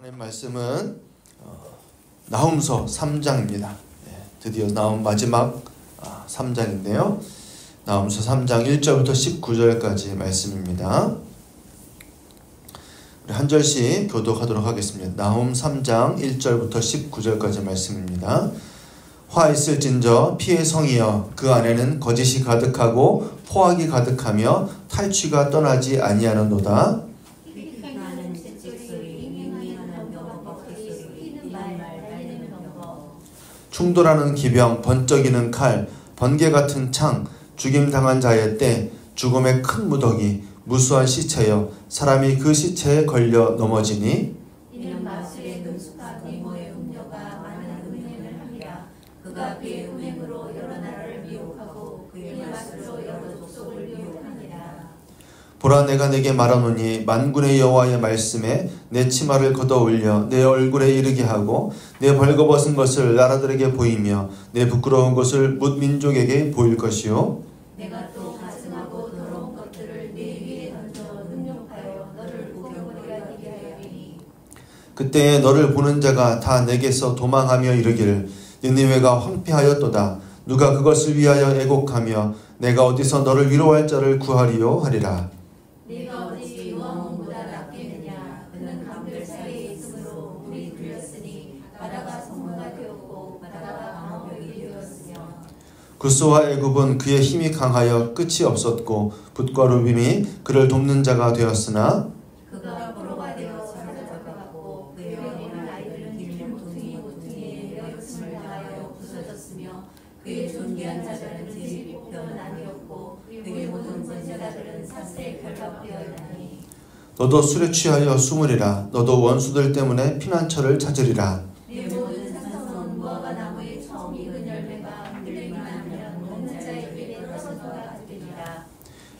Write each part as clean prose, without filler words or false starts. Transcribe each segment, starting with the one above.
하나님 말씀은 나훔서 3장입니다. 드디어 나온 마지막 3장인데요. 나훔서 3장 1절부터 19절까지 말씀입니다. 우리 한 절씩 교독하도록 하겠습니다. 나훔 3장 1절부터 19절까지 말씀입니다. 화 있을진저 피의 성이여 그 안에는 거짓이 가득하고 포악이 가득하며 탈취가 떠나지 아니하는도다. 충돌하는 기병, 번쩍이는 칼, 번개 같은 창, 죽임당한 자의 때, 죽음의 큰 무더기, 무수한 시체여 사람이 그 시체에 걸려 넘어지니 이는 마술의 능숙한 미모의 음녀가 많은 음행을 하리라. 그가 그의 음행으로 여러 나라를 미혹하고 그의 마술로 여러 족속을 미혹하니라. 보라 내가 내게 말하노니 만군의 여호와의 말씀에 내 치마를 걷어 올려 내 얼굴에 이르게 하고 내 벌거벗은 것을 나라들에게 보이며 내 부끄러운 것을 뭇 민족에게 보일 것이요 내가 또 가증하고 더러운 것들을 내 위에 던져 능욕하여 너를 구경거리게 하리니 그때에 너를 보는 자가 다 내게서 도망하며 이르기를 느니웨가 황폐하였도다. 누가 그것을 위하여 애곡하며 내가 어디서 너를 위로할 자를 구하리요 하리라. 네가 어찌 왕홍보다 낫겠느냐. 그는 강들 사이에 있으므로 물이 들렸으니 바다가 성문가 되었고 바다가 방어벽이 되었으며 구스와 애굽은 그의 힘이 강하여 끝이 없었고 붓과 루빔이 그를 돕는 자가 되었으나 그가 포로가 되어 사로잡혀갔고 그의 영혼한 아이들은 길의 모퉁이에 헤어짐을 당하여 부서졌으며 그의 존귀한 자들은 제 목표는 아니었고 그의 모든 권세자들은 사슬에 결박되었나니 너도 술에 취하여 숨으리라. 너도 원수들 때문에 피난처를 찾으리라. 내 모든 산성은 무화과 나무의 처음 익은 열매가 흔들리기만 하면 먹는 자에게 떨어진 것 같으리라.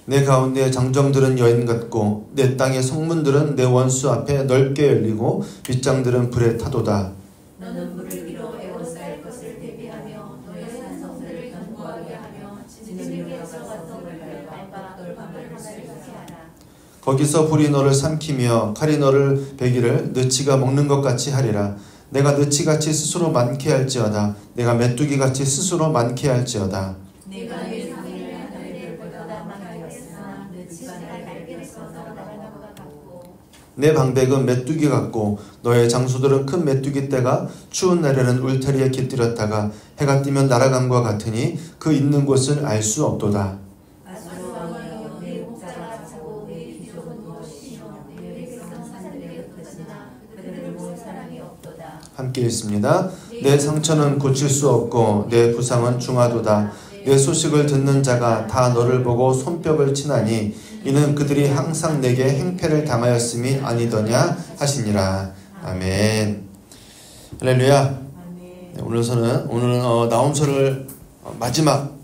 내 가운데 장정들은 여인 같고 내 땅의 성문들은 내 원수 앞에 넓게 열리고 빗장들은 불에 타도다. 너는 물을 위로 에워싸일 것을 대비하며 너의 산성들을 견고하게 하며 지느러미에 썩었던 걸 밟아 돌방을 하나를 하라. 거기서 불이 너를 삼키며 칼이 너를 베기를 느치가 먹는 것 같이 하리라. 내가 느치같이 스스로 많게 할지어다. 내가 메뚜기같이 스스로 많게 할지어다. 내가 내 상의를 하늘의 별보다 많아였으나 느치가 날 갈기에서 날아갈 것 같고 내 방백은 메뚜기 같고 너의 장수들은 큰 메뚜기 떼가 추운 날에는 울타리에 깃들였다가 해가 뜨면 날아간과 같으니 그 있는 곳을 알 수 없도다. 아수르 왕이여 내 목자가 차고 내 귀족은 무엇이며 내 백성 산들에 흩어지나 그들을 모을 사람이 없도다. 함께 읽습니다. 내 상처는 고칠 수 없고 내 부상은 중하도다. 내 소식을 듣는 자가 다 너를 보고 손뼉을 치나니 이는 그들이 항상 내게 행패를 당하였음이 아니더냐 하시니라. 아멘. 할렐루야. 네, 오늘은 나훔서를 마지막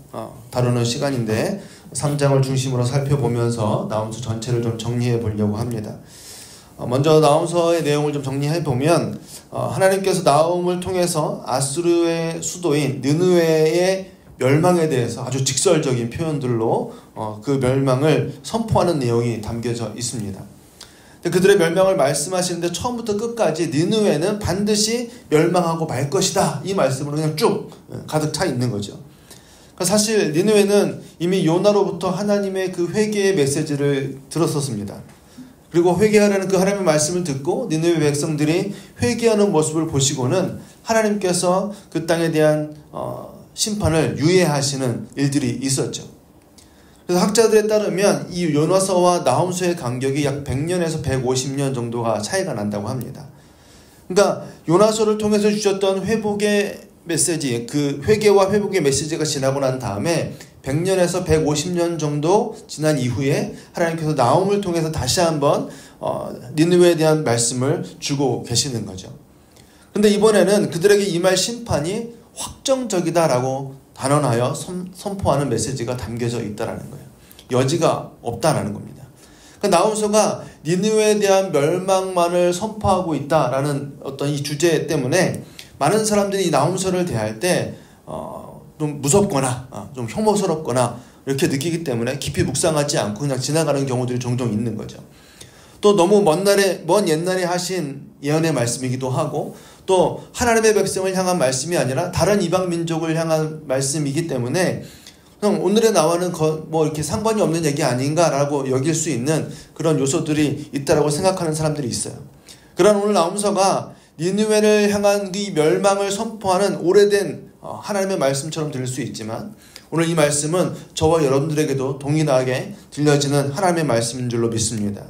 다루는 시간인데 3장을 중심으로 살펴보면서 나훔서 전체를 좀 정리해 보려고 합니다. 먼저 나훔서의 내용을 좀 정리해 보면 하나님께서 나훔을 통해서 아수르의 수도인 느느웨의 멸망에 대해서 아주 직설적인 표현들로 그 멸망을 선포하는 내용이 담겨져 있습니다. 그들의 멸망을 말씀하시는데 처음부터 끝까지 느느웨는 반드시 멸망하고 말 것이다 이 말씀으로 그냥 쭉 가득 차 있는 거죠. 사실 느느웨는 이미 요나로부터 하나님의 그 회개의 메시지를 들었었습니다. 그리고 회개하라는 그 하나님의 말씀을 듣고 느느웨 백성들이 회개하는 모습을 보시고는 하나님께서 그 땅에 대한 심판을 유예하시는 일들이 있었죠. 그래서 학자들에 따르면 이 요나서와 나훔서의 간격이 약 100년에서 150년 정도가 차이가 난다고 합니다. 그러니까 요나서를 통해서 주셨던 회복의 메시지, 그 회개와 회복의 메시지가 지나고 난 다음에 100년에서 150년 정도 지난 이후에 하나님께서 나훔을 통해서 다시 한번 니느웨에 대한 말씀을 주고 계시는 거죠. 그런데 이번에는 그들에게 임할 심판이 확정적이다라고 단언하여 선포하는 메시지가 담겨져 있다라는 거예요. 여지가 없다라는 겁니다. 그러니까 나훔서가 니느웨에 대한 멸망만을 선포하고 있다라는 어떤 이 주제 때문에 많은 사람들이 이 나훔서를 대할 때 좀 무섭거나 좀 혐오스럽거나 이렇게 느끼기 때문에 깊이 묵상하지 않고 그냥 지나가는 경우들이 종종 있는 거죠. 또 너무 먼 옛날에 하신 예언의 말씀이기도 하고 또 하나님의 백성을 향한 말씀이 아니라 다른 이방 민족을 향한 말씀이기 때문에 그냥 오늘의 나와는 뭐 이렇게 상관이 없는 얘기 아닌가라고 여길 수 있는 그런 요소들이 있다라고 생각하는 사람들이 있어요. 그런 오늘 나훔서가 니느웨를 향한 이 멸망을 선포하는 오래된 하나님의 말씀처럼 들릴 수 있지만 오늘 이 말씀은 저와 여러분들에게도 동일하게 들려지는 하나님의 말씀인 줄로 믿습니다.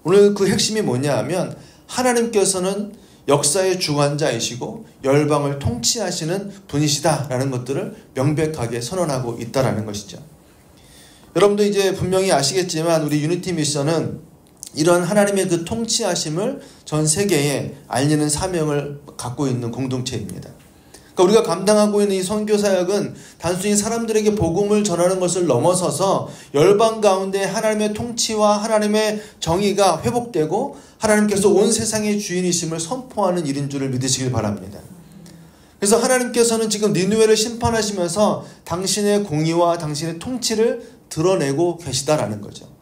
오늘 그 핵심이 뭐냐 하면 하나님께서는 역사의 주관자이시고 열방을 통치하시는 분이시다라는 것들을 명백하게 선언하고 있다라는 것이죠. 여러분도 이제 분명히 아시겠지만 우리 유니티 미션은 이런 하나님의 그 통치하심을 전 세계에 알리는 사명을 갖고 있는 공동체입니다. 그러니까 우리가 감당하고 있는 이 선교 사역은 단순히 사람들에게 복음을 전하는 것을 넘어서서 열방 가운데 하나님의 통치와 하나님의 정의가 회복되고 하나님께서 온 세상의 주인이심을 선포하는 일인 줄을 믿으시길 바랍니다. 그래서 하나님께서는 지금 니느웨를 심판하시면서 당신의 공의와 당신의 통치를 드러내고 계시다라는 거죠.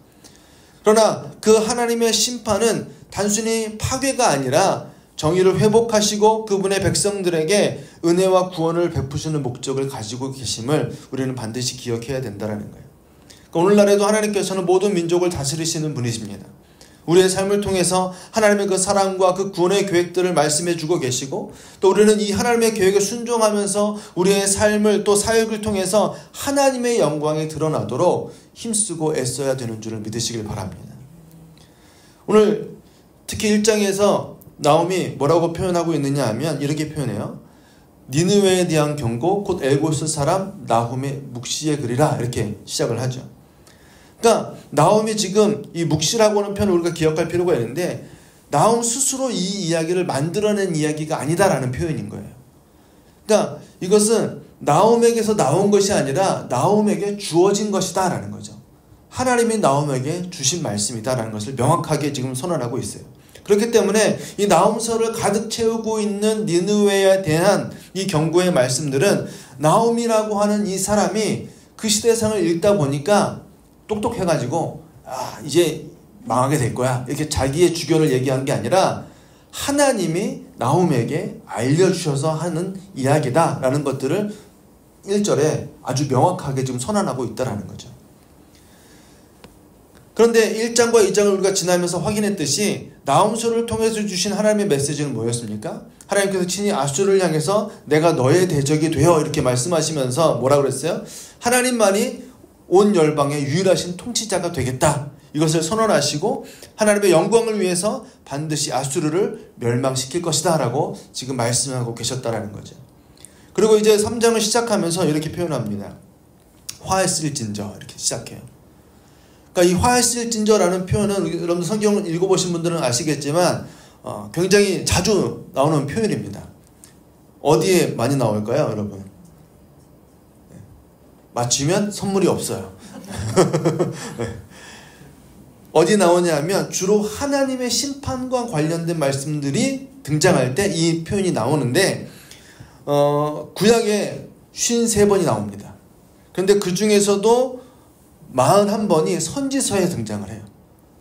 그러나 그 하나님의 심판은 단순히 파괴가 아니라 정의를 회복하시고 그분의 백성들에게 은혜와 구원을 베푸시는 목적을 가지고 계심을 우리는 반드시 기억해야 된다는 거예요. 그러니까 오늘날에도 하나님께서는 모든 민족을 다스리시는 분이십니다. 우리의 삶을 통해서 하나님의 그 사랑과 그 구원의 계획들을 말씀해 주고 계시고 또 우리는 이 하나님의 계획에 순종하면서 우리의 삶을 또 사역을 통해서 하나님의 영광이 드러나도록 힘쓰고 애써야 되는 줄을 믿으시길 바랍니다. 오늘 특히 1장에서 나홈이 뭐라고 표현하고 있느냐 하면 이렇게 표현해요. 니느웨에 대한 경고 곧 엘고스 사람 나홈의 묵시의 글이라 이렇게 시작을 하죠. 그러니까 나홈이 지금 이 묵시라고 하는 표현을 우리가 기억할 필요가 있는데 나홈 스스로 이 이야기를 만들어낸 이야기가 아니다라는 표현인 거예요. 그러니까 이것은 나홈에게서 나온 것이 아니라 나홈에게 주어진 것이다라는 거죠. 하나님이 나홈에게 주신 말씀이다라는 것을 명확하게 지금 선언하고 있어요. 그렇기 때문에 이 나홈서를 가득 채우고 있는 니느웨에 대한 이 경고의 말씀들은 나홈이라고 하는 이 사람이 그 시대상을 읽다 보니까 똑똑해가지고 이제 망하게 될 거야 이렇게 자기의 주견을 얘기한 게 아니라 하나님이 나홈에게 알려주셔서 하는 이야기다라는 것들을 1절에 아주 명확하게 지금 선언하고 있다는 거죠. 그런데 1장과 2장을 우리가 지나면서 확인했듯이 나홈서를 통해서 주신 하나님의 메시지는 뭐였습니까? 하나님께서 친히 아수르를 향해서 내가 너의 대적이 되어 이렇게 말씀하시면서 뭐라고 그랬어요? 하나님만이 온 열방의 유일하신 통치자가 되겠다. 이것을 선언하시고 하나님의 영광을 위해서 반드시 아수르를 멸망시킬 것이다 라고 지금 말씀하고 계셨다라는 거죠. 그리고 이제 3장을 시작하면서 이렇게 표현합니다. 화했을진저 이렇게 시작해요. 그러니까 이 화했을진저라는 표현은 여러분 성경을 읽어보신 분들은 아시겠지만 굉장히 자주 나오는 표현입니다. 어디에 많이 나올까요, 여러분? 맞추면 선물이 없어요. 어디 나오냐면 주로 하나님의 심판과 관련된 말씀들이 등장할 때 이 표현이 나오는데 구약에 53번이 나옵니다. 그런데 그 중에서도 41번이 선지서에 등장을 해요.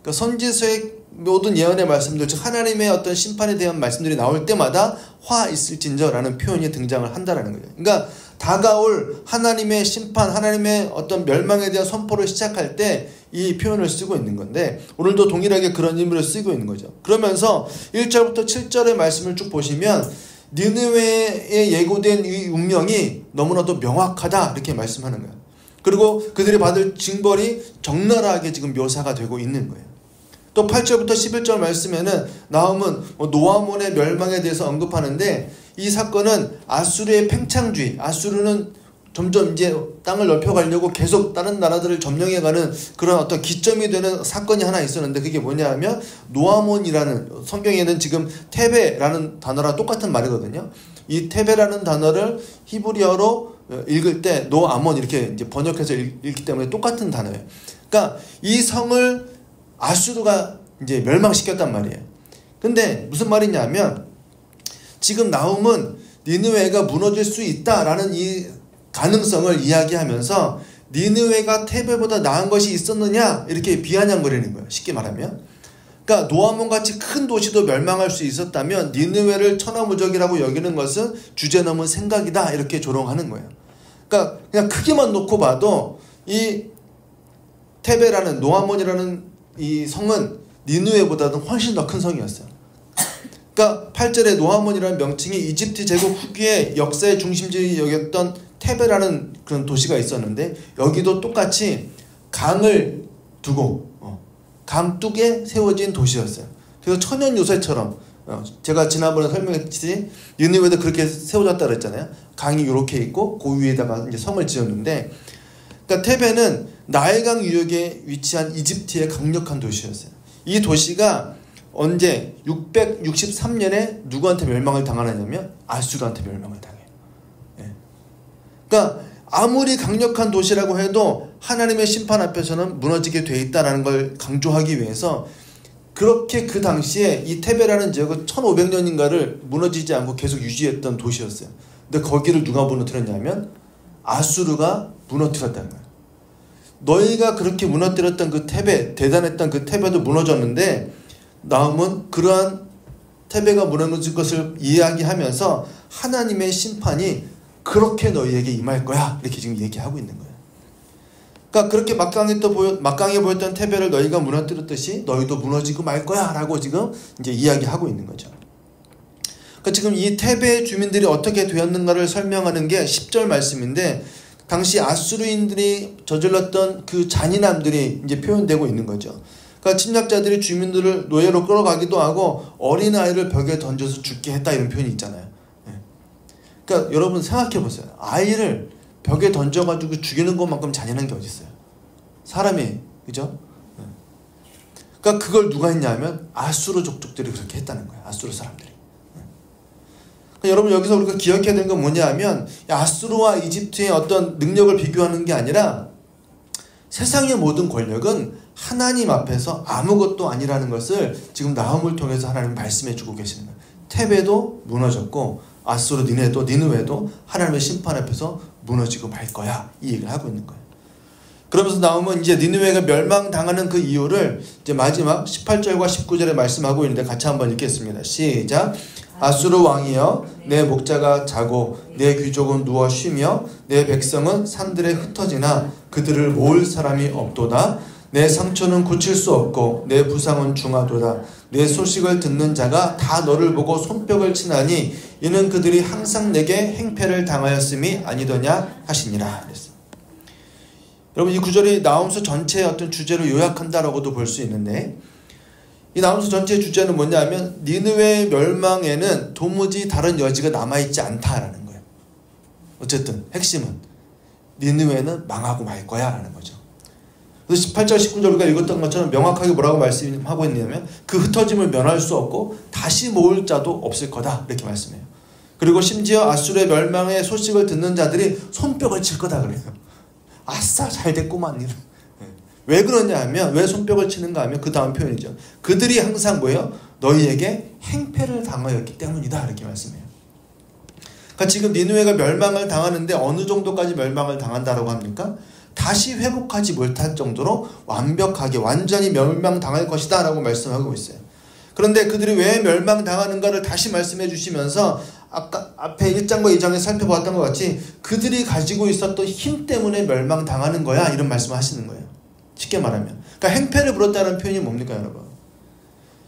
그러니까 선지서의 모든 예언의 말씀들, 즉 하나님의 어떤 심판에 대한 말씀들이 나올 때마다 화 있을진저라는 표현이 등장을 한다라는 거예요. 그러니까 다가올 하나님의 심판, 하나님의 어떤 멸망에 대한 선포를 시작할 때 이 표현을 쓰고 있는 건데 오늘도 동일하게 그런 의미를 쓰고 있는 거죠. 그러면서 1절부터 7절의 말씀을 쭉 보시면 니느웨에 예고된 이 운명이 너무나도 명확하다 이렇게 말씀하는 거예요. 그리고 그들이 받을 징벌이 적나라하게 지금 묘사가 되고 있는 거예요. 또 8절부터 11절 말씀에는 나홈은 노아몬의 멸망에 대해서 언급하는데 이 사건은 아수르의 팽창주의, 아수르는 점점 이제 땅을 넓혀가려고 계속 다른 나라들을 점령해가는 그런 어떤 기점이 되는 사건이 하나 있었는데 그게 뭐냐 하면 노아몬이라는, 성경에는 지금 테베라는 단어랑 똑같은 말이거든요. 이 테베라는 단어를 히브리어로 읽을 때 노아몬 이렇게 이제 번역해서 읽기 때문에 똑같은 단어예요. 그러니까 이 성을 아수르가 이제 멸망시켰단 말이에요. 근데 무슨 말이냐면 지금 나홈은 니느웨가 무너질 수 있다라는 이 가능성을 이야기하면서 니느웨가 테베보다 나은 것이 있었느냐 이렇게 비아냥거리는 거예요. 쉽게 말하면. 그러니까 노아몬 같이 큰 도시도 멸망할 수 있었다면 니느웨를 천하무적이라고 여기는 것은 주제 넘은 생각이다 이렇게 조롱하는 거예요. 그러니까 그냥 크기만 놓고 봐도 이 테베라는 노아몬이라는 이 성은 니느웨보다는 훨씬 더 큰 성이었어요. 그러니까 8절에 노아몬이라는 명칭이 이집트 제국 후기의 역사의 중심지였던 테베라는 그런 도시가 있었는데 여기도 똑같이 강을 두고 강둑에 세워진 도시였어요. 그래서 천연 요새처럼 제가 지난번에 설명했듯이 니느웨도 그렇게 세워졌다 그랬잖아요. 강이 이렇게 있고 그 위에다가 이제 성을 지었는데, 그러니까 테베는 나일강 유역에 위치한 이집트의 강력한 도시였어요. 이 도시가 언제 663년에 누구한테 멸망을 당하느냐면 아수르한테 멸망을 당해요. 그러니까 아무리 강력한 도시라고 해도 하나님의 심판 앞에서는 무너지게 돼 있다는 걸 강조하기 위해서 그렇게 그 당시에 이 테베라는 지역은 1500년인가를 무너지지 않고 계속 유지했던 도시였어요. 근데 거기를 누가 무너뜨렸냐면 아수르가 무너뜨렸다는 거예요. 너희가 그렇게 무너뜨렸던 그 테베, 대단했던 그 테베도 무너졌는데 나음은 그러한 테베가 무너질 것을 이야기하면서 하나님의 심판이 그렇게 너희에게 임할 거야 이렇게 지금 얘기하고 있는 거예요. 그러니까 그렇게 막강해 보였던 테베를 너희가 무너뜨렸듯이 너희도 무너지고 말 거야 라고 지금 이제 이야기하고 있는 거죠. 그러니까 지금 이 테베의 주민들이 어떻게 되었는가를 설명하는 게 10절 말씀인데 당시 아수르인들이 저질렀던 그 잔인함들이 이제 표현되고 있는 거죠. 그러니까 침략자들이 주민들을 노예로 끌어가기도 하고 어린아이를 벽에 던져서 죽게 했다 이런 표현이 있잖아요. 그러니까 여러분 생각해 보세요. 아이를 벽에 던져가지고 죽이는 것만큼 잔인한 게 어디 있어요? 사람이, 그죠? 그러니까 그걸 누가 했냐면 아수르 족족들이 그렇게 했다는 거예요. 아수르 사람들이. 그러니까 여러분 여기서 우리가 기억해야 되는 건 뭐냐 하면 아수르와 이집트의 어떤 능력을 비교하는 게 아니라 세상의 모든 권력은 하나님 앞에서 아무것도 아니라는 것을 지금 나훔을 통해서 하나님 말씀해 주고 계시는 거예요. 테베도 무너졌고 아수르 니느웨도 하나님의 심판 앞에서 무너지고 말 거야 이 얘기를 하고 있는 거예요. 그러면서 나오면 이제 니느웨가 멸망당하는 그 이유를 이제 마지막 18절과 19절에 말씀하고 있는데 같이 한번 읽겠습니다. 시작. 아수르 왕이여 내 목자가 자고 내 귀족은 누워 쉬며 내 백성은 산들에 흩어지나 그들을 모을 사람이 없도다. 내 상처는 고칠 수 없고 내 부상은 중하도다. 내 소식을 듣는 자가 다 너를 보고 손뼉을 치나니 이는 그들이 항상 내게 행패를 당하였음이 아니더냐 하시니라. 그랬어요. 여러분 이 구절이 나홈서 전체의 어떤 주제를 요약한다라고도 볼 수 있는데 이 나홈서 전체의 주제는 뭐냐면 니느웨의 멸망에는 도무지 다른 여지가 남아있지 않다라는 거예요. 어쨌든 핵심은 니느웨는 망하고 말 거야 라는 거죠. 그래서 18절 19절 우리가 읽었던 것처럼 명확하게 뭐라고 말씀하고 있냐면 그 흩어짐을 면할 수 없고 다시 모을 자도 없을 거다 이렇게 말씀해요. 그리고 심지어 아수르의 멸망의 소식을 듣는 자들이 손뼉을 칠 거다 그래요. 아싸 잘 됐구만. 왜 그러냐 하면 왜 손뼉을 치는가 하면 그 다음 표현이죠. 그들이 항상 뭐예요? 너희에게 행패를 당하였기 때문이다 이렇게 말씀해요. 그러니까 지금 니느웨가 멸망을 당하는데 어느 정도까지 멸망을 당한다라고 합니까? 다시 회복하지 못할 정도로 완벽하게 완전히 멸망당할 것이다 라고 말씀하고 있어요. 그런데 그들이 왜 멸망당하는가를 다시 말씀해 주시면서 아까 앞에 1장과 2장에 살펴봤던 것 같이 그들이 가지고 있었던 힘 때문에 멸망당하는 거야 이런 말씀을 하시는 거예요. 쉽게 말하면 그러니까 행패를 부렸다는 표현이 뭡니까 여러분?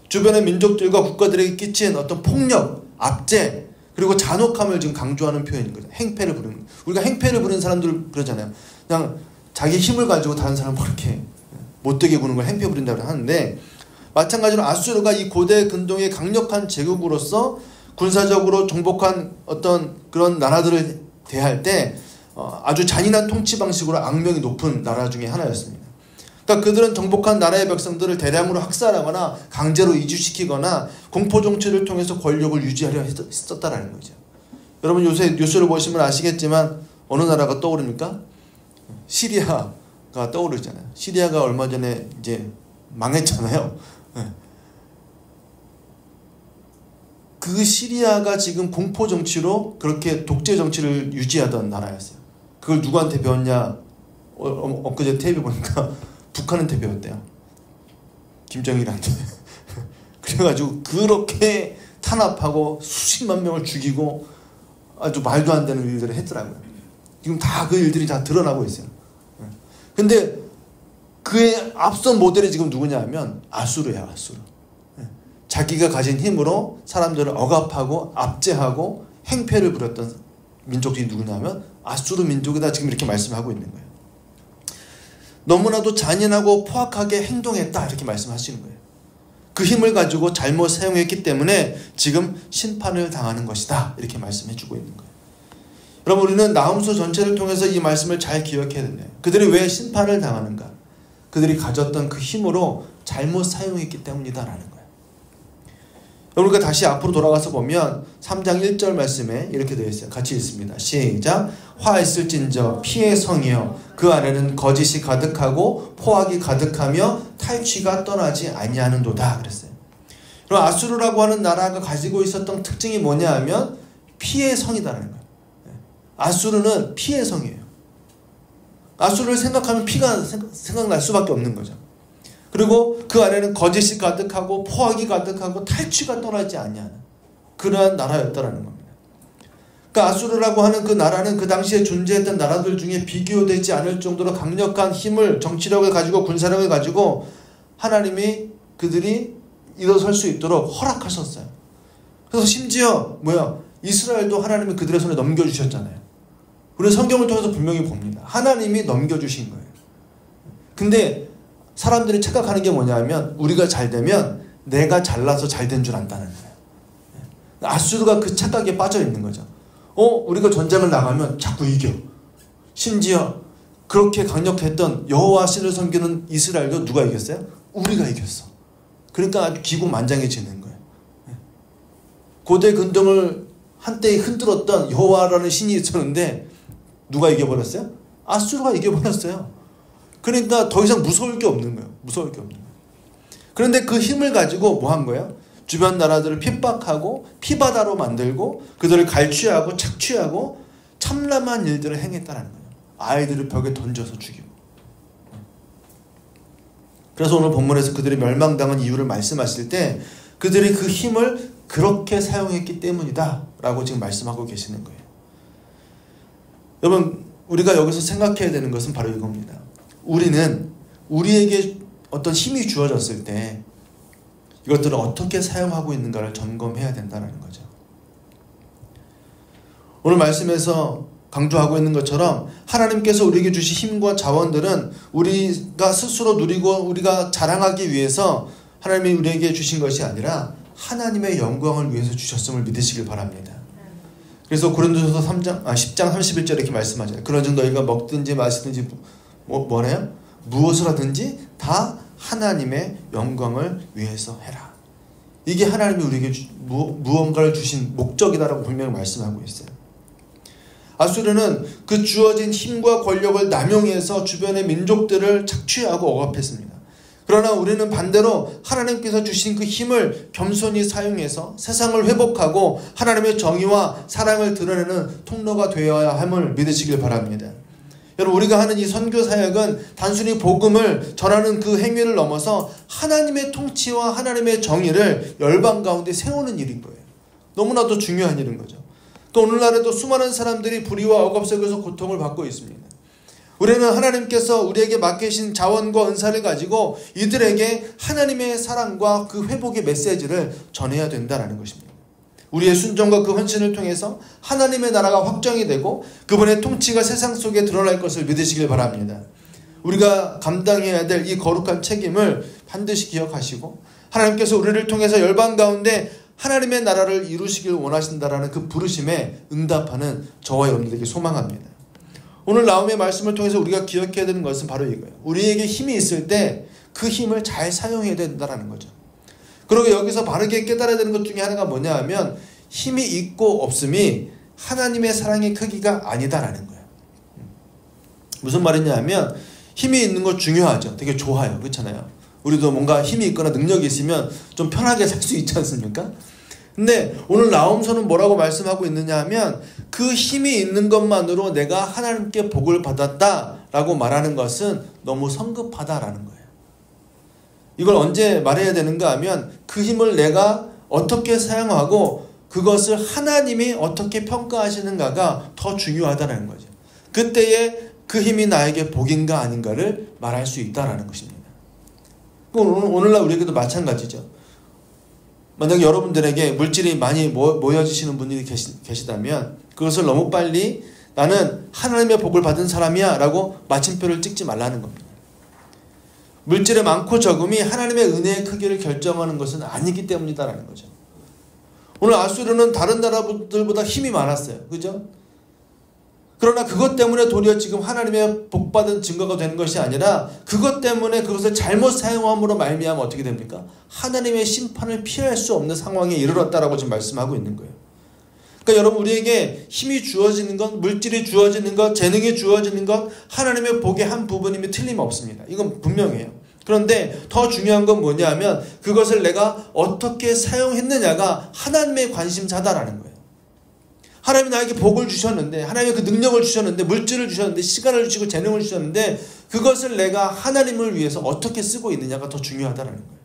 주변의 민족들과 국가들에게 끼친 어떤 폭력, 압제 그리고 잔혹함을 지금 강조하는 표현인 거죠. 행패를 부르는 거예요. 우리가 행패를 부르는 사람들 그러잖아요. 그냥 자기 힘을 가지고 다른 사람을 이렇게 못되게 구는 걸 행패 부린다고 하는데 마찬가지로 아수르가 이 고대 근동의 강력한 제국으로서 군사적으로 정복한 어떤 그런 나라들을 대할 때 아주 잔인한 통치 방식으로 악명이 높은 나라 중에 하나였습니다. 그러니까 그들은 정복한 나라의 백성들을 대량으로 학살하거나 강제로 이주시키거나 공포 정치를 통해서 권력을 유지하려 했었다라는 거죠. 여러분 요새 뉴스를 보시면 아시겠지만 어느 나라가 떠오릅니까? 시리아가 떠오르잖아요. 시리아가 얼마 전에 이제 망했잖아요. 그 시리아가 지금 공포 정치로 그렇게 독재 정치를 유지하던 나라였어요. 그걸 누구한테 배웠냐? 엊그제 테레비 보니까 북한한테 배웠대요. 김정일한테. 그래가지고 그렇게 탄압하고 수십만 명을 죽이고 아주 말도 안 되는 일들을 했더라고요. 지금 다 그 일들이 다 드러나고 있어요. 근데 그의 앞선 모델이 지금 누구냐 하면 아수르예요. 아수르. 자기가 가진 힘으로 사람들을 억압하고 압제하고 행패를 부렸던 민족이 누구냐 하면 아수르 민족이다, 지금 이렇게 말씀하고 있는 거예요. 너무나도 잔인하고 포악하게 행동했다, 이렇게 말씀하시는 거예요. 그 힘을 가지고 잘못 사용했기 때문에 지금 심판을 당하는 것이다, 이렇게 말씀해주고 있는 거예요. 여러분, 우리는 나훔소 전체를 통해서 이 말씀을 잘 기억해야 돼요. 그들이 왜 심판을 당하는가? 그들이 가졌던 그 힘으로 잘못 사용했기 때문이다라는 거예요. 우리가 다시 앞으로 돌아가서 보면 3장 1절 말씀에 이렇게 되어 있어요. 같이 읽습니다. 시작. 화 있을진저 피의 성이여 그 안에는 거짓이 가득하고 포악이 가득하며 탈취가 떠나지 아니하는도다, 그랬어요. 그럼 아수르라고 하는 나라가 가지고 있었던 특징이 뭐냐 하면 피의 성이다라는 거예요. 아수르는 피의 성이에요. 아수르를 생각하면 피가 생각날 수밖에 없는 거죠. 그리고 그 안에는 거짓이 가득하고 포악이 가득하고 탈취가 떠나지 아니하는 그러한 나라였다라는 겁니다. 그러니까 아수르라고 하는 그 나라는 그 당시에 존재했던 나라들 중에 비교되지 않을 정도로 강력한 힘을, 정치력을 가지고 군사력을 가지고 하나님이 그들이 일어설 수 있도록 허락하셨어요. 그래서 심지어 이스라엘도 하나님이 그들의 손에 넘겨주셨잖아요. 우리는 성경을 통해서 분명히 봅니다. 하나님이 넘겨주신 거예요. 근데 사람들이 착각하는 게 뭐냐면 우리가 잘 되면 내가 잘나서 잘 된 줄 안다는 거예요. 아수르가 그 착각에 빠져 있는 거죠. 우리가 전쟁을 나가면 자꾸 이겨. 심지어 그렇게 강력했던 여호와 신을 섬기는 이스라엘도 누가 이겼어요? 우리가 이겼어. 그러니까 아주 기고만장해지는 거예요. 고대 근동을 한때 흔들었던 여호와라는 신이 있었는데 누가 이겨버렸어요? 아수르가 이겨버렸어요. 그러니까 더 이상 무서울 게 없는 거예요. 무서울 게 없는 거예요. 그런데 그 힘을 가지고 뭐 한 거예요? 주변 나라들을 핍박하고 피바다로 만들고 그들을 갈취하고 착취하고 참람한 일들을 행했다는 거예요. 아이들을 벽에 던져서 죽이고. 그래서 오늘 본문에서 그들이 멸망당한 이유를 말씀하실 때 그들이 그 힘을 그렇게 사용했기 때문이다 라고 지금 말씀하고 계시는 거예요. 여러분, 우리가 여기서 생각해야 되는 것은 바로 이겁니다. 우리는 우리에게 어떤 힘이 주어졌을 때 이것들을 어떻게 사용하고 있는가를 점검해야 된다는 거죠. 오늘 말씀에서 강조하고 있는 것처럼 하나님께서 우리에게 주신 힘과 자원들은 우리가 스스로 누리고 우리가 자랑하기 위해서 하나님이 우리에게 주신 것이 아니라 하나님의 영광을 위해서 주셨음을 믿으시길 바랍니다. 그래서 고린도전서 10장 31절에 이렇게 말씀하잖아요. 그런즉 너희가 먹든지 마시든지 뭐래요? 무엇을 하든지 다 하나님의 영광을 위해서 해라. 이게 하나님이 우리에게 무언가를 주신 목적이다라고 분명히 말씀하고 있어요. 아수르는 그 주어진 힘과 권력을 남용해서 주변의 민족들을 착취하고 억압했습니다. 그러나 우리는 반대로 하나님께서 주신 그 힘을 겸손히 사용해서 세상을 회복하고 하나님의 정의와 사랑을 드러내는 통로가 되어야 함을 믿으시길 바랍니다. 여러분, 우리가 하는 이 선교 사역은 단순히 복음을 전하는 그 행위를 넘어서 하나님의 통치와 하나님의 정의를 열방 가운데 세우는 일인 거예요. 너무나도 중요한 일인 거죠. 또 오늘날에도 수많은 사람들이 불의와 억압 속에서 고통을 받고 있습니다. 우리는 하나님께서 우리에게 맡기신 자원과 은사를 가지고 이들에게 하나님의 사랑과 그 회복의 메시지를 전해야 된다는 것입니다. 우리의 순종과 그 헌신을 통해서 하나님의 나라가 확정이 되고 그분의 통치가 세상 속에 드러날 것을 믿으시길 바랍니다. 우리가 감당해야 될 이 거룩한 책임을 반드시 기억하시고 하나님께서 우리를 통해서 열방 가운데 하나님의 나라를 이루시길 원하신다라는 그 부르심에 응답하는 저와 여러분들에게 소망합니다. 오늘 나홈의 말씀을 통해서 우리가 기억해야 되는 것은 바로 이거예요. 우리에게 힘이 있을 때 그 힘을 잘 사용해야 된다는 거죠. 그리고 여기서 바르게 깨달아야 되는 것 중에 하나가 뭐냐 하면 힘이 있고 없음이 하나님의 사랑의 크기가 아니다라는 거예요. 무슨 말이냐 하면 힘이 있는 거 중요하죠. 되게 좋아요. 그렇잖아요. 우리도 뭔가 힘이 있거나 능력이 있으면 좀 편하게 살 수 있지 않습니까? 근데 오늘 나홈서는 뭐라고 말씀하고 있느냐 하면 그 힘이 있는 것만으로 내가 하나님께 복을 받았다라고 말하는 것은 너무 성급하다라는 거예요. 이걸 언제 말해야 되는가 하면 그 힘을 내가 어떻게 사용하고 그것을 하나님이 어떻게 평가하시는가가 더 중요하다는 거죠. 그때에 그 힘이 나에게 복인가 아닌가를 말할 수 있다는 것입니다. 오늘날 우리에게도 마찬가지죠. 만약 여러분들에게 물질이 많이 모여지시는 분들이 계시다면 그것을 너무 빨리 나는 하나님의 복을 받은 사람이야 라고 마침표를 찍지 말라는 겁니다. 물질의 많고 적음이 하나님의 은혜의 크기를 결정하는 것은 아니기 때문이다라는 거죠. 오늘 아수르는 다른 나라들보다 힘이 많았어요. 그죠? 그러나 그것 때문에 도리어 지금 하나님의 복받은 증거가 되는 것이 아니라 그것 때문에 그것을 잘못 사용함으로 말미암아 어떻게 됩니까? 하나님의 심판을 피할 수 없는 상황에 이르렀다라고 지금 말씀하고 있는 거예요. 그러니까 여러분 우리에게 힘이 주어지는 것, 물질이 주어지는 것, 재능이 주어지는 것 하나님의 복의 한 부분임이 틀림없습니다. 이건 분명해요. 그런데 더 중요한 건 뭐냐 하면 그것을 내가 어떻게 사용했느냐가 하나님의 관심사다라는 거예요. 하나님이 나에게 복을 주셨는데 하나님의 그 능력을 주셨는데 물질을 주셨는데 시간을 주시고 재능을 주셨는데 그것을 내가 하나님을 위해서 어떻게 쓰고 있느냐가 더 중요하다는 거예요.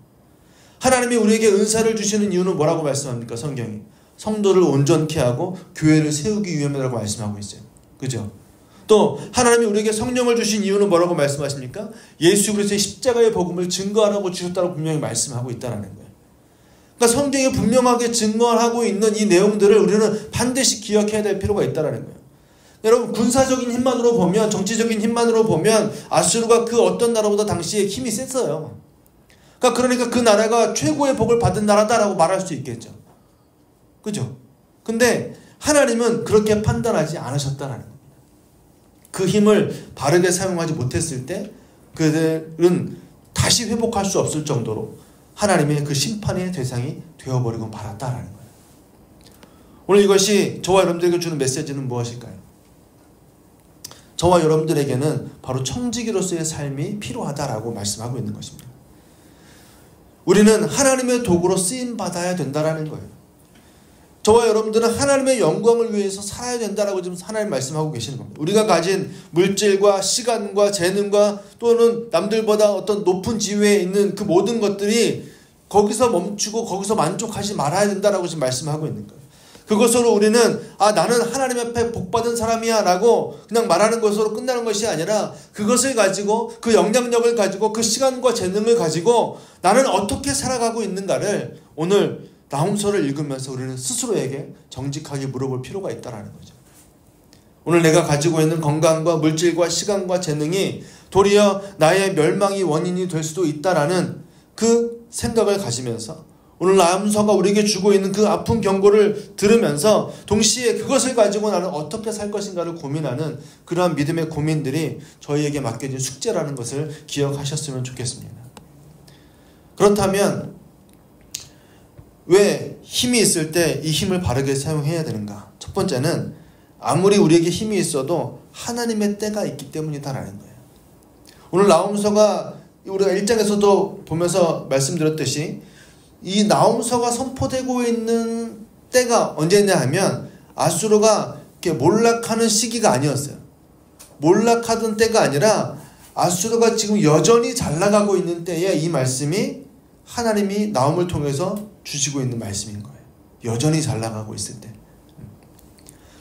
하나님이 우리에게 은사를 주시는 이유는 뭐라고 말씀합니까? 성경이. 성도를 온전케 하고 교회를 세우기 위함이라고 말씀하고 있어요. 그죠? 또 하나님이 우리에게 성령을 주신 이유는 뭐라고 말씀하십니까? 예수 그리스도의 십자가의 복음을 증거하라고 주셨다고 분명히 말씀하고 있다는 거예요. 그러니까 성경이 분명하게 증거하고 있는 이 내용들을 우리는 반드시 기억해야 될 필요가 있다는 거예요. 여러분 군사적인 힘만으로 보면 정치적인 힘만으로 보면 아수르가 그 어떤 나라보다 당시에 힘이 셌어요. 그러니까 그 나라가 최고의 복을 받은 나라다라고 말할 수 있겠죠. 그죠? 근데 하나님은 그렇게 판단하지 않으셨다는 겁니다. 그 힘을 바르게 사용하지 못했을 때 그들은 다시 회복할 수 없을 정도로 하나님의 그 심판의 대상이 되어버리고 말았다라는 거예요. 오늘 이것이 저와 여러분들에게 주는 메시지는 무엇일까요? 저와 여러분들에게는 바로 청지기로서의 삶이 필요하다라고 말씀하고 있는 것입니다. 우리는 하나님의 도구로 쓰임받아야 된다라는 거예요. 저와 여러분들은 하나님의 영광을 위해서 살아야 된다라고 지금 하나님 말씀하고 계시는 겁니다. 우리가 가진 물질과 시간과 재능과 또는 남들보다 어떤 높은 지위에 있는 그 모든 것들이 거기서 멈추고 거기서 만족하지 말아야 된다라고 지금 말씀하고 있는 거예요. 그것으로 우리는 나는 하나님 앞에 복받은 사람이야 라고 그냥 말하는 것으로 끝나는 것이 아니라 그것을 가지고 그 영향력을 가지고 그 시간과 재능을 가지고 나는 어떻게 살아가고 있는가를 오늘 나홈서를 읽으면서 우리는 스스로에게 정직하게 물어볼 필요가 있다는 거죠. 오늘 내가 가지고 있는 건강과 물질과 시간과 재능이 도리어 나의 멸망의 원인이 될 수도 있다라는 그 생각을 가지면서 오늘 나홈서가 우리에게 주고 있는 그 아픈 경고를 들으면서 동시에 그것을 가지고 나는 어떻게 살 것인가를 고민하는 그러한 믿음의 고민들이 저희에게 맡겨진 숙제라는 것을 기억하셨으면 좋겠습니다. 그렇다면 왜 힘이 있을 때 이 힘을 바르게 사용해야 되는가? 첫 번째는 아무리 우리에게 힘이 있어도 하나님의 때가 있기 때문이다라는 거예요. 오늘 나홈서가 우리가 1장에서도 보면서 말씀드렸듯이 이 나홈서가 선포되고 있는 때가 언제냐 하면 아수르가 이렇게 몰락하는 시기가 아니었어요. 몰락하던 때가 아니라 아수르가 지금 여전히 잘 나가고 있는 때에 이 말씀이 하나님이 나홈을 통해서 주시고 있는 말씀인 거예요. 여전히 잘 나가고 있을 때.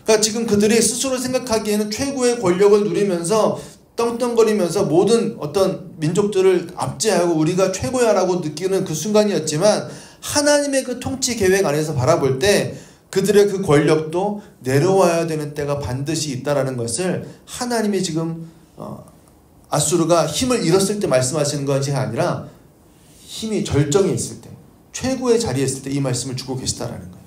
그러니까 지금 그들이 스스로 생각하기에는 최고의 권력을 누리면서 떵떵거리면서 모든 어떤 민족들을 압제하고 우리가 최고야라고 느끼는 그 순간이었지만 하나님의 그 통치 계획 안에서 바라볼 때 그들의 그 권력도 내려와야 되는 때가 반드시 있다라는 것을 하나님이 지금 아수르가 힘을 잃었을 때 말씀하시는 것이 아니라 힘이 절정에 있을 때 최고의 자리에 있을 때 이 말씀을 주고 계시다라는 거예요.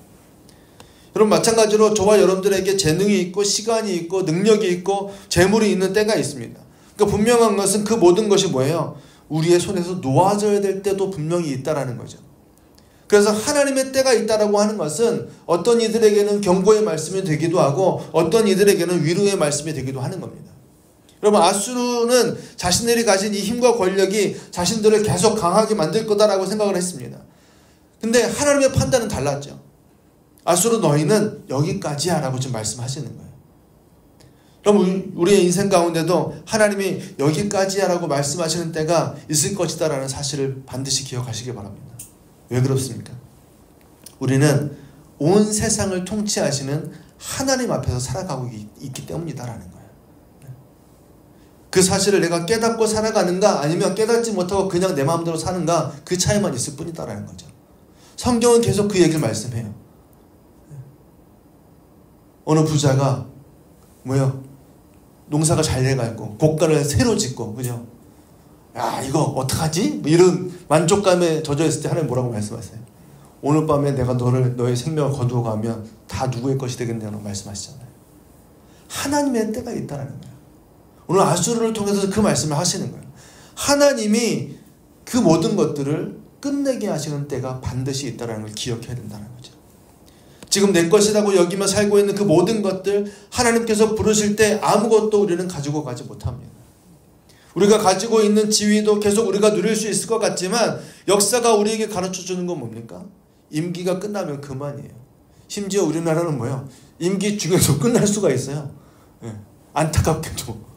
여러분 마찬가지로 저와 여러분들에게 재능이 있고 시간이 있고 능력이 있고 재물이 있는 때가 있습니다. 그러니까 분명한 것은 그 모든 것이 뭐예요? 우리의 손에서 놓아져야 될 때도 분명히 있다라는 거죠. 그래서 하나님의 때가 있다라고 하는 것은 어떤 이들에게는 경고의 말씀이 되기도 하고 어떤 이들에게는 위로의 말씀이 되기도 하는 겁니다. 여러분 아수르는 자신들이 가진 이 힘과 권력이 자신들을 계속 강하게 만들 거다라고 생각을 했습니다. 근데 하나님의 판단은 달랐죠. 아수르 너희는 여기까지야 라고 지금 말씀하시는 거예요. 그럼 우리의 인생 가운데도 하나님이 여기까지야 라고 말씀하시는 때가 있을 것이다 라는 사실을 반드시 기억하시기 바랍니다. 왜 그렇습니까? 우리는 온 세상을 통치하시는 하나님 앞에서 살아가고 있기 때문이다라는 거예요. 그 사실을 내가 깨닫고 살아가는가 아니면 깨닫지 못하고 그냥 내 마음대로 사는가 그 차이만 있을 뿐이다라는 거죠. 성경은 계속 그 얘기를 말씀해요. 어느 부자가 농사가 잘 돼가고 고가를 새로 짓고 그죠? 야 이거 어떡하지? 뭐 이런 만족감에 젖어 있을 때 하나님 뭐라고 말씀하세요? 오늘 밤에 내가 너의 생명을 거두어 가면 다 누구의 것이 되겠냐고 말씀하시잖아요. 하나님의 때가 있다는 거예요. 오늘 아수르를 통해서 그 말씀을 하시는 거예요. 하나님이 그 모든 것들을 끝내게 하시는 때가 반드시 있다는 걸 기억해야 된다는 거죠. 지금 내 것이라고 여기며 살고 있는 그 모든 것들 하나님께서 부르실 때 아무것도 우리는 가지고 가지 못합니다. 우리가 가지고 있는 지위도 계속 우리가 누릴 수 있을 것 같지만 역사가 우리에게 가르쳐주는 건 뭡니까? 임기가 끝나면 그만이에요. 심지어 우리나라는 임기 중에서 끝날 수가 있어요. 안타깝게도.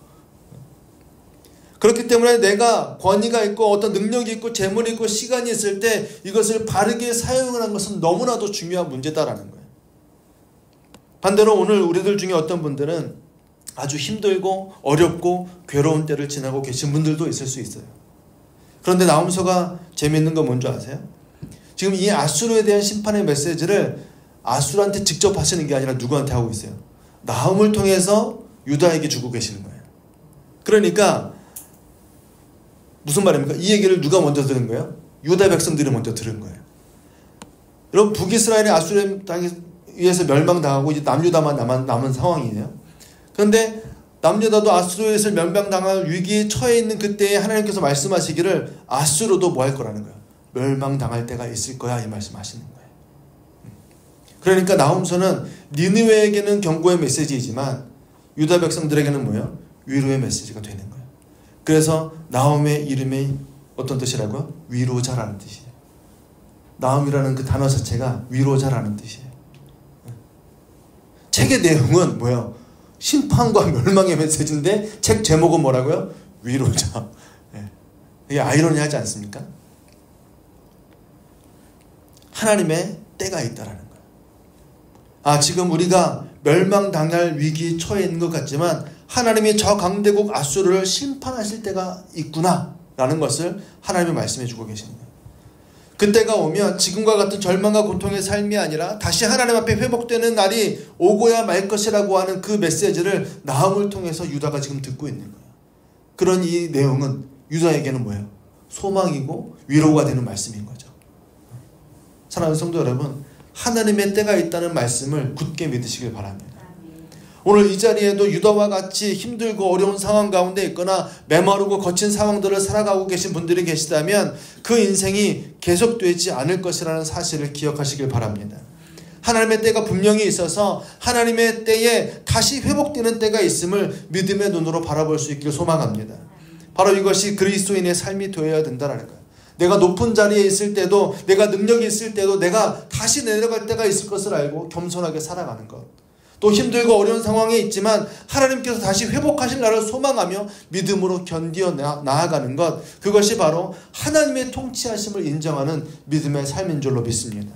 그렇기 때문에 내가 권위가 있고 어떤 능력이 있고 재물이 있고 시간이 있을 때 이것을 바르게 사용하는 것은 너무나도 중요한 문제다라는 거예요. 반대로 오늘 우리들 중에 어떤 분들은 아주 힘들고 어렵고 괴로운 때를 지나고 계신 분들도 있을 수 있어요. 그런데 나훔서가 재미있는 건 뭔지 아세요? 지금 이 아수르에 대한 심판의 메시지를 아수르한테 직접 하시는 게 아니라 누구한테 하고 있어요? 나훔을 통해서 유다에게 주고 계시는 거예요. 그러니까 무슨 말입니까? 이 얘기를 누가 먼저 들은 거예요? 유다 백성들이 먼저 들은 거예요. 여러분 북이스라엘이 아수르 땅에 의해서 멸망당하고 이제 남유다만 남은 상황이에요. 그런데 남유다도 아수르에서 멸망당할 위기에 처해 있는 그때에 하나님께서 말씀하시기를 아수르도 뭐 할 거라는 거예요. 멸망당할 때가 있을 거야 이 말씀하시는 거예요. 그러니까 나훔서는 니느웨에게는 경고의 메시지이지만 유다 백성들에게는 뭐예요? 위로의 메시지가 되는 거예요. 그래서 나훔의 이름이 어떤 뜻이라고요? 위로자라는 뜻이에요. 나훔이라는 그 단어 자체가 위로자라는 뜻이에요. 책의 내용은 뭐예요? 심판과 멸망의 메시지인데 책 제목은 뭐라고요? 위로자. 이게 아이러니하지 않습니까? 하나님의 때가 있다라는 거예요. 지금 우리가 멸망당할 위기에 처해 있는 것 같지만 하나님이 저 강대국 아수르를 심판하실 때가 있구나 라는 것을 하나님이 말씀해 주고 계시는 거예요. 그때가 오면 지금과 같은 절망과 고통의 삶이 아니라 다시 하나님 앞에 회복되는 날이 오고야 말 것이라고 하는 그 메시지를 나훔을 통해서 유다가 지금 듣고 있는 거예요. 그런 이 내용은 유다에게는 뭐예요? 소망이고 위로가 되는 말씀인 거죠. 사랑하는 성도 여러분, 하나님의 때가 있다는 말씀을 굳게 믿으시길 바랍니다. 오늘 이 자리에도 유다와 같이 힘들고 어려운 상황 가운데 있거나 메마르고 거친 상황들을 살아가고 계신 분들이 계시다면 그 인생이 계속되지 않을 것이라는 사실을 기억하시길 바랍니다. 하나님의 때가 분명히 있어서 하나님의 때에 다시 회복되는 때가 있음을 믿음의 눈으로 바라볼 수 있기를 소망합니다. 바로 이것이 그리스도인의 삶이 되어야 된다는 거예요. 내가 높은 자리에 있을 때도 내가 능력이 있을 때도 내가 다시 내려갈 때가 있을 것을 알고 겸손하게 살아가는 것. 또 힘들고 어려운 상황에 있지만 하나님께서 다시 회복하실 날을 소망하며 믿음으로 견디어 나아가는 것. 그것이 바로 하나님의 통치하심을 인정하는 믿음의 삶인 줄로 믿습니다.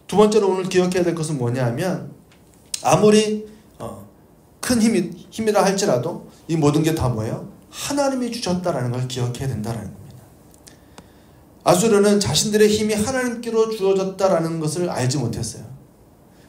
두 번째로 오늘 기억해야 될 것은 뭐냐 하면 아무리 큰 힘이라 할지라도 이 모든 게 다 뭐예요? 하나님이 주셨다라는 걸 기억해야 된다는 겁니다. 아수르는 자신들의 힘이 하나님께로 주어졌다라는 것을 알지 못했어요.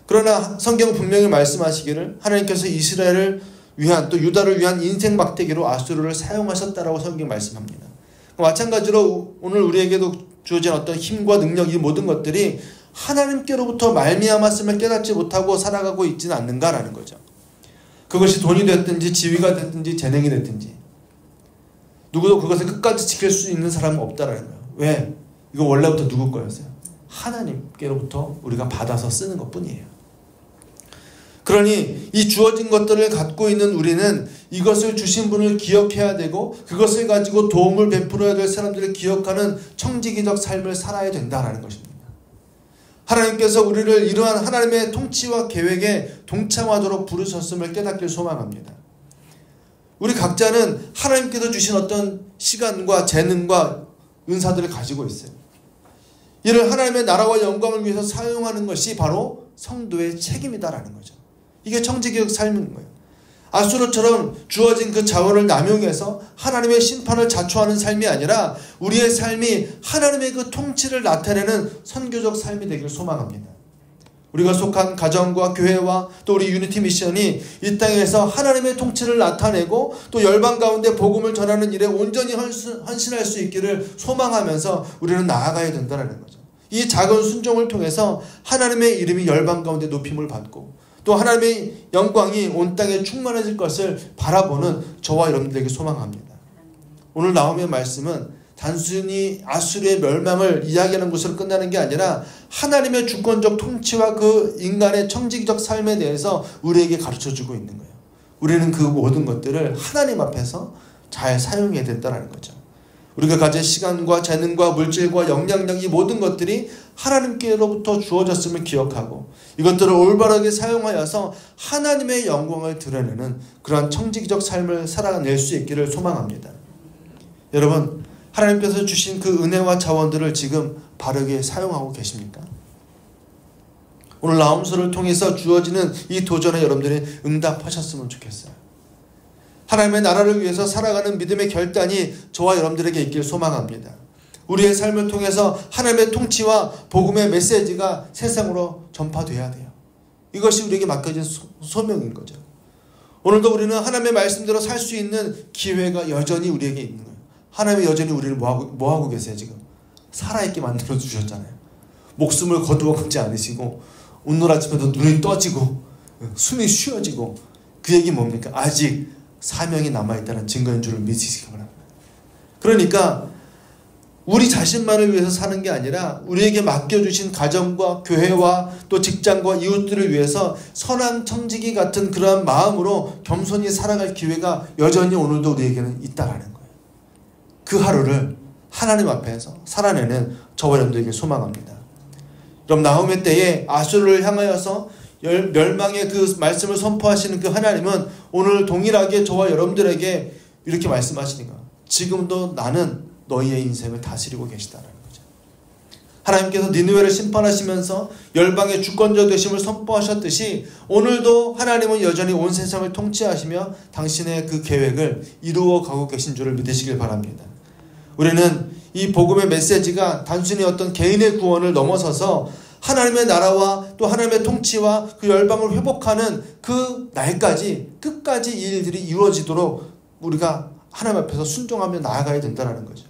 그러나 성경은 분명히 말씀하시기를 하나님께서 이스라엘을 위한 또 유다를 위한 인생 막대기로 아수르를 사용하셨다라고 성경이 말씀합니다. 마찬가지로 오늘 우리에게도 주어진 어떤 힘과 능력 이 모든 것들이 하나님께로부터 말미암았음을 깨닫지 못하고 살아가고 있지는 않는가라는 거죠. 그것이 돈이 됐든지 지위가 됐든지 재능이 됐든지 누구도 그것을 끝까지 지킬 수 있는 사람은 없다라는 거예요. 왜? 이거 원래부터 누구 거였어요? 하나님께로부터 우리가 받아서 쓰는 것뿐이에요. 그러니 이 주어진 것들을 갖고 있는 우리는 이것을 주신 분을 기억해야 되고 그것을 가지고 도움을 베풀어야 될 사람들을 기억하는 청지기적 삶을 살아야 된다는 것입니다. 하나님께서 우리를 이러한 하나님의 통치와 계획에 동참하도록 부르셨음을 깨닫길 소망합니다. 우리 각자는 하나님께서 주신 어떤 시간과 재능과 은사들을 가지고 있어요. 이를 하나님의 나라와 영광을 위해서 사용하는 것이 바로 성도의 책임이다라는 거죠. 이게 청지기적 삶인 거예요. 아수르처럼 주어진 그 자원을 남용해서 하나님의 심판을 자초하는 삶이 아니라 우리의 삶이 하나님의 그 통치를 나타내는 선교적 삶이 되길 소망합니다. 우리가 속한 가정과 교회와 또 우리 유니티 미션이 이 땅에서 하나님의 통치를 나타내고 또 열방 가운데 복음을 전하는 일에 온전히 헌신할 수 있기를 소망하면서 우리는 나아가야 된다는 거죠. 이 작은 순종을 통해서 하나님의 이름이 열방 가운데 높임을 받고 또 하나님의 영광이 온 땅에 충만해질 것을 바라보는 저와 여러분들에게 소망합니다. 오늘 나오는 말씀은 단순히 아수르의 멸망을 이야기하는 것으로 끝나는 게 아니라 하나님의 주권적 통치와 그 인간의 청지기적 삶에 대해서 우리에게 가르쳐주고 있는 거예요. 우리는 그 모든 것들을 하나님 앞에서 잘 사용해야 된다는 거죠. 우리가 가진 시간과 재능과 물질과 영향력 이 모든 것들이 하나님께로부터 주어졌음을 기억하고 이것들을 올바르게 사용하여서 하나님의 영광을 드러내는 그러한 청지기적 삶을 살아낼 수 있기를 소망합니다. 여러분, 하나님께서 주신 그 은혜와 자원들을 지금 바르게 사용하고 계십니까? 오늘 나홈스를 통해서 주어지는 이 도전에 여러분들이 응답하셨으면 좋겠어요. 하나님의 나라를 위해서 살아가는 믿음의 결단이 저와 여러분들에게 있길 소망합니다. 우리의 삶을 통해서 하나님의 통치와 복음의 메시지가 세상으로 전파돼야 돼요. 이것이 우리에게 맡겨진 소명인 거죠. 오늘도 우리는 하나님의 말씀대로 살 수 있는 기회가 여전히 우리에게 있는 거예요. 하나님이 여전히 우리를 뭐하고 계세요 지금? 살아있게 만들어 주셨잖아요. 목숨을 거두어가지 않으시고 오늘 아침에도 눈이 떠지고 숨이 쉬어지고 그 얘기 뭡니까? 아직 사명이 남아있다는 증거인 줄을 믿으시기 바랍니다. 그러니까 우리 자신만을 위해서 사는 게 아니라 우리에게 맡겨주신 가정과 교회와 또 직장과 이웃들을 위해서 선한 청지기 같은 그러한 마음으로 겸손히 살아갈 기회가 여전히 오늘도 우리에게는 있다라는 거예요. 그 하루를 하나님 앞에서 살아내는 저와 여러분들에게 소망합니다. 그럼 나홈의 때에 아수르를 향하여서 멸망의 그 말씀을 선포하시는 그 하나님은 오늘 동일하게 저와 여러분들에게 이렇게 말씀하시는 거예요. 지금도 나는 너희의 인생을 다스리고 계시다라는 거죠. 하나님께서 니느웨를 심판하시면서 열방의 주권자 되심을 선포하셨듯이 오늘도 하나님은 여전히 온 세상을 통치하시며 당신의 그 계획을 이루어 가고 계신 줄을 믿으시길 바랍니다. 우리는 이 복음의 메시지가 단순히 어떤 개인의 구원을 넘어서서 하나님의 나라와 또 하나님의 통치와 그 열방을 회복하는 그 날까지 끝까지 이 일들이 이루어지도록 우리가 하나님 앞에서 순종하며 나아가야 된다는 거죠.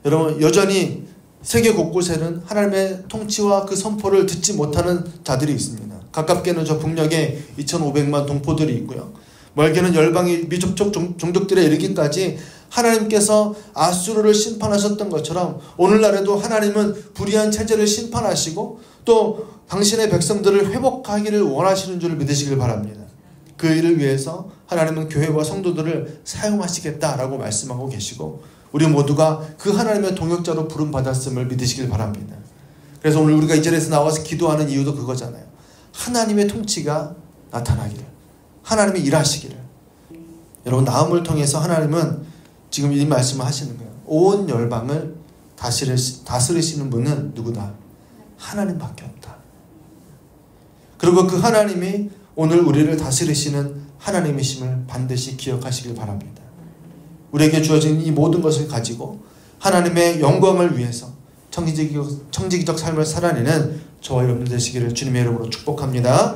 여러분, 여전히 세계 곳곳에는 하나님의 통치와 그 선포를 듣지 못하는 자들이 있습니다. 가깝게는 저 북녘에 2,500만 동포들이 있고요. 멀게는 열방의 미접촉 종족들에 이르기까지 하나님께서 아수르를 심판하셨던 것처럼 오늘날에도 하나님은 불의한 체제를 심판하시고 또 당신의 백성들을 회복하기를 원하시는 줄을 믿으시길 바랍니다. 그 일을 위해서 하나님은 교회와 성도들을 사용하시겠다라고 말씀하고 계시고 우리 모두가 그 하나님의 동역자로 부름받았음을 믿으시길 바랍니다. 그래서 오늘 우리가 이 자리에서 나와서 기도하는 이유도 그거잖아요. 하나님의 통치가 나타나기를, 하나님이 일하시기를. 여러분, 나홈을 통해서 하나님은 지금 이 말씀을 하시는 거예요. 온 열방을 다스리시는 분은 누구다? 하나님밖에 없다. 그리고 그 하나님이 오늘 우리를 다스리시는 하나님이심을 반드시 기억하시길 바랍니다. 우리에게 주어진 이 모든 것을 가지고 하나님의 영광을 위해서 청지기적 삶을 살아내는 저와 여러분들 되시기를 주님의 이름으로 축복합니다.